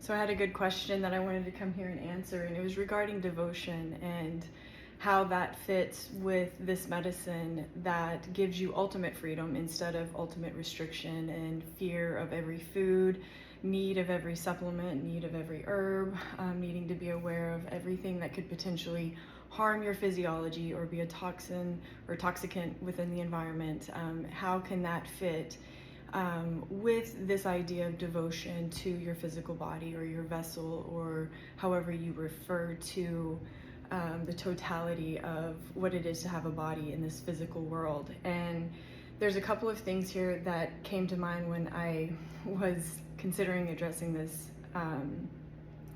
So I had a good question that I wanted to come here and answer, and it was regarding devotion and how that fits with this medicine that gives you ultimate freedom instead of ultimate restriction and fear of every food, need of every supplement, need of every herb, needing to be aware of everything that could potentially harm your physiology or be a toxin or toxicant within the environment. How can that fit with this idea of devotion to your physical body or your vessel, or however you refer to the totality of what it is to have a body in this physical world? And there's a couple of things here that came to mind when I was considering addressing this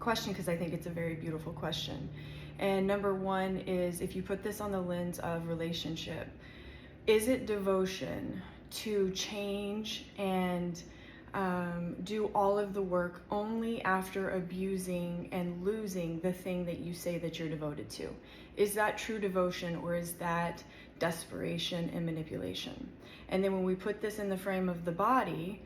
question, because I think it's a very beautiful question. And number one is, if you put this on the lens of relationship, is it devotion to change and do all of the work only after abusing and losing the thing that you say that you're devoted to? Is that true devotion, or is that desperation and manipulation? And then when we put this in the frame of the body,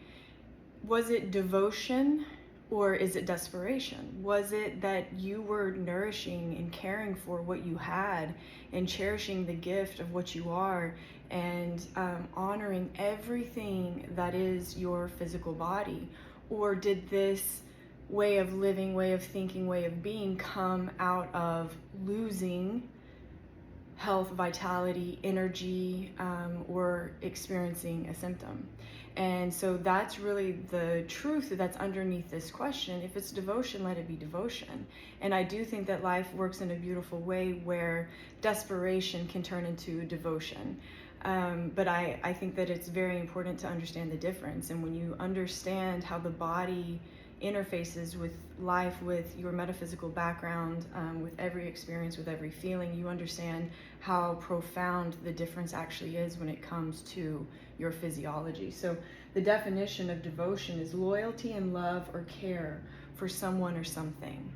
was it devotion or is it desperation? Was it that you were nourishing and caring for what you had and cherishing the gift of what you are and honoring everything that is your physical body? Or did this way of living, way of thinking, way of being come out of losing health, vitality, energy, or experiencing a symptom? And so that's really the truth that's underneath this question. If it's devotion, let it be devotion. And I do think that life works in a beautiful way where desperation can turn into devotion. But I think that it's very important to understand the difference. And when you understand how the body interfaces with life, with your metaphysical background, with every experience, with every feeling, you understand how profound the difference actually is when it comes to your physiology. So the definition of devotion is loyalty and love or care for someone or something.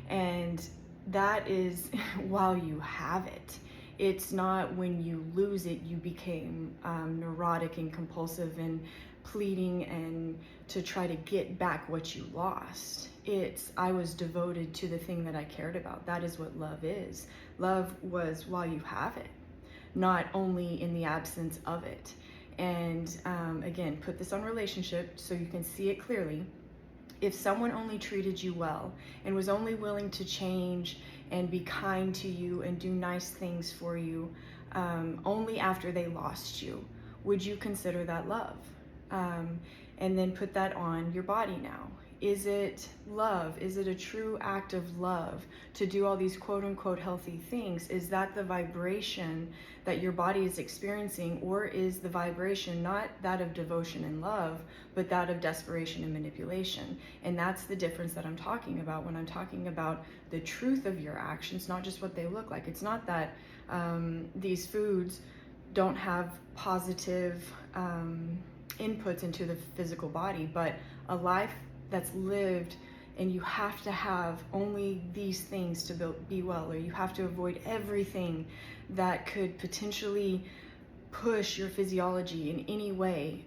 And that is while you have it. It's not when you lose it, you became neurotic and compulsive and pleading and to try to get back what you lost. It's, I was devoted to the thing that I cared about. That is what love is. Love was while you have it, not only in the absence of it. And again, put this on relationship so you can see it clearly. If someone only treated you well and was only willing to change and be kind to you and do nice things for you only after they lost you, would you consider that love? And then put that on your body now. Is it love? Is it a true act of love to do all these quote unquote healthy things? Is that the vibration that your body is experiencing, or is the vibration not that of devotion and love, but that of desperation and manipulation? And that's the difference that I'm talking about when I'm talking about the truth of your actions, not just what they look like. It's not that these foods don't have positive inputs into the physical body, but a life that's lived, and you have to have only these things to be well, or you have to avoid everything that could potentially push your physiology in any way.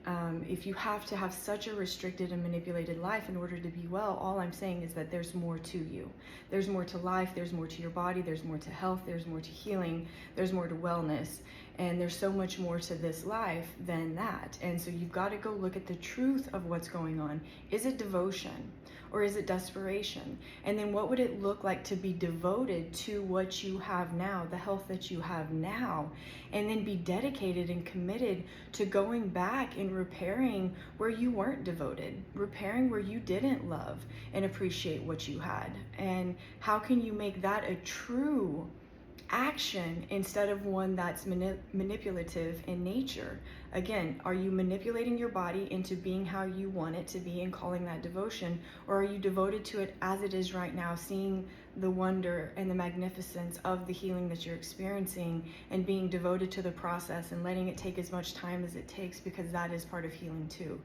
If you have to have such a restricted and manipulated life in order to be well, all I'm saying is that there's more to you. There's more to life, there's more to your body, there's more to health, there's more to healing, there's more to wellness, and there's so much more to this life than that. And so you've got to go look at the truth of what's going on. Is it devotion or is it desperation? And then what would it look like to be devoted to what you have now, the health that you have now, and then be dedicated and committed to going back and repairing where you weren't devoted, repairing where you didn't love and appreciate what you had? And how can you make that a true action instead of one that's manipulative in nature? Again, are you manipulating your body into being how you want it to be and calling that devotion, or are you devoted to it as it is right now, seeing the wonder and the magnificence of the healing that you're experiencing and being devoted to the process and letting it take as much time as it takes, because that is part of healing too?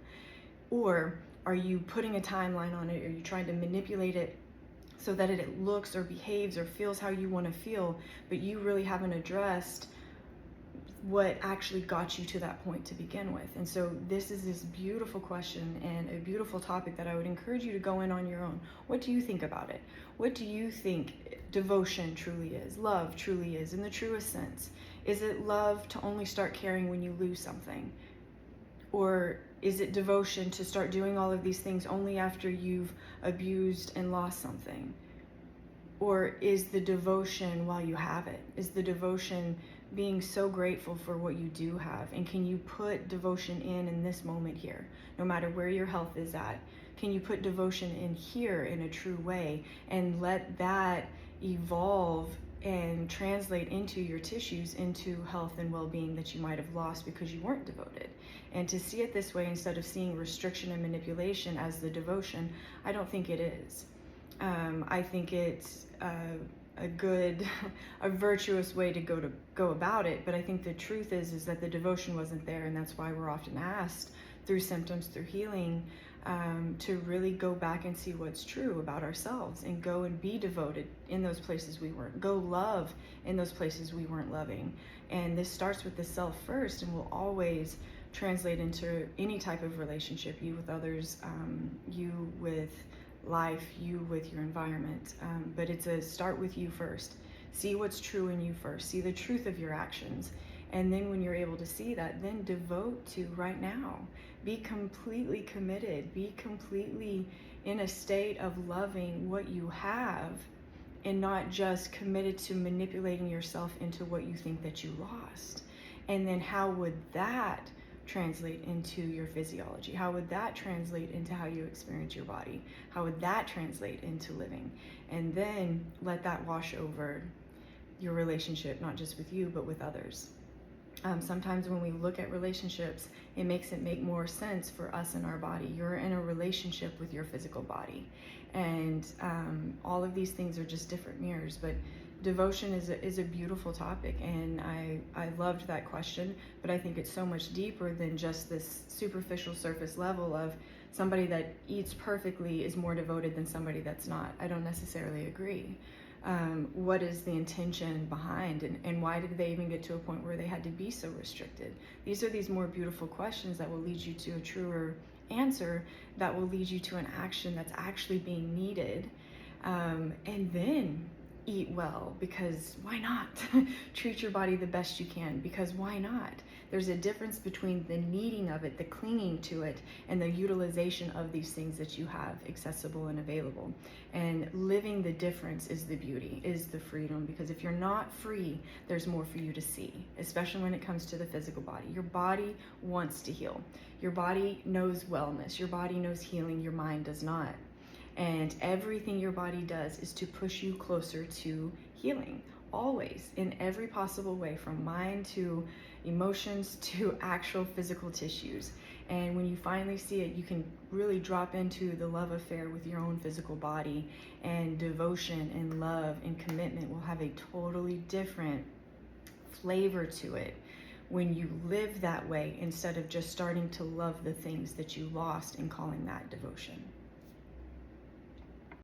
Or are you putting a timeline on it? Are you trying to manipulate it so that it looks or behaves or feels how you want to feel, but you really haven't addressed what actually got you to that point to begin with. And so this is this beautiful question and a beautiful topic that I would encourage you to go in on your own. What do you think about it? What do you think devotion truly is, love truly is in the truest sense? Is it love to only start caring when you lose something? Or is it devotion to start doing all of these things only after you've abused and lost something? Or is the devotion while you have it? Is the devotion being so grateful for what you do have? And can you put devotion in this moment here, no matter where your health is at? Can you put devotion in here in a true way and let that evolve and translate into your tissues, into health and well-being that you might have lost because you weren't devoted? And to see it this way, instead of seeing restriction and manipulation as the devotion, I don't think it is. I think it's a good, a virtuous way to go about it. But I think the truth is that the devotion wasn't there, and that's why we're often asked through symptoms, through healing, to really go back and see what's true about ourselves and go and be devoted in those places we weren't. Go love in those places we weren't loving. And this starts with the self first, and will always translate into any type of relationship, you with others, you with life, you with your environment. But it's a start with you first. See what's true in you first. See the truth of your actions. And then when you're able to see that, then devote to right now. Be completely committed. Be completely in a state of loving what you have, and not just committed to manipulating yourself into what you think that you lost. And then how would that translate into your physiology? How would that translate into how you experience your body? How would that translate into living? And then let that wash over your relationship, not just with you, but with others. Sometimes when we look at relationships, it makes it make more sense for us in our body. You're in a relationship with your physical body. And all of these things are just different mirrors. But devotion is a beautiful topic, and I loved that question, but I think it's so much deeper than just this superficial surface level of somebody that eats perfectly is more devoted than somebody that's not. I don't necessarily agree. What is the intention behind, and why did they even get to a point where they had to be so restricted? These are these more beautiful questions that will lead you to a truer answer, that will lead you to an action that's actually being needed. And then eat well, because why not? Treat your body the best you can, because why not? There's a difference between the needing of it, the clinging to it, and the utilization of these things that you have accessible and available. And living the difference is the beauty, is the freedom, because if you're not free, there's more for you to see, especially when it comes to the physical body. Your body wants to heal. Your body knows wellness. Your body knows healing. Your mind does not. And everything your body does is to push you closer to healing, always, in every possible way, from mind to emotions to actual physical tissues. And when you finally see it, you can really drop into the love affair with your own physical body, and devotion and love and commitment will have a totally different flavor to it when you live that way, instead of just starting to love the things that you lost and calling that devotion.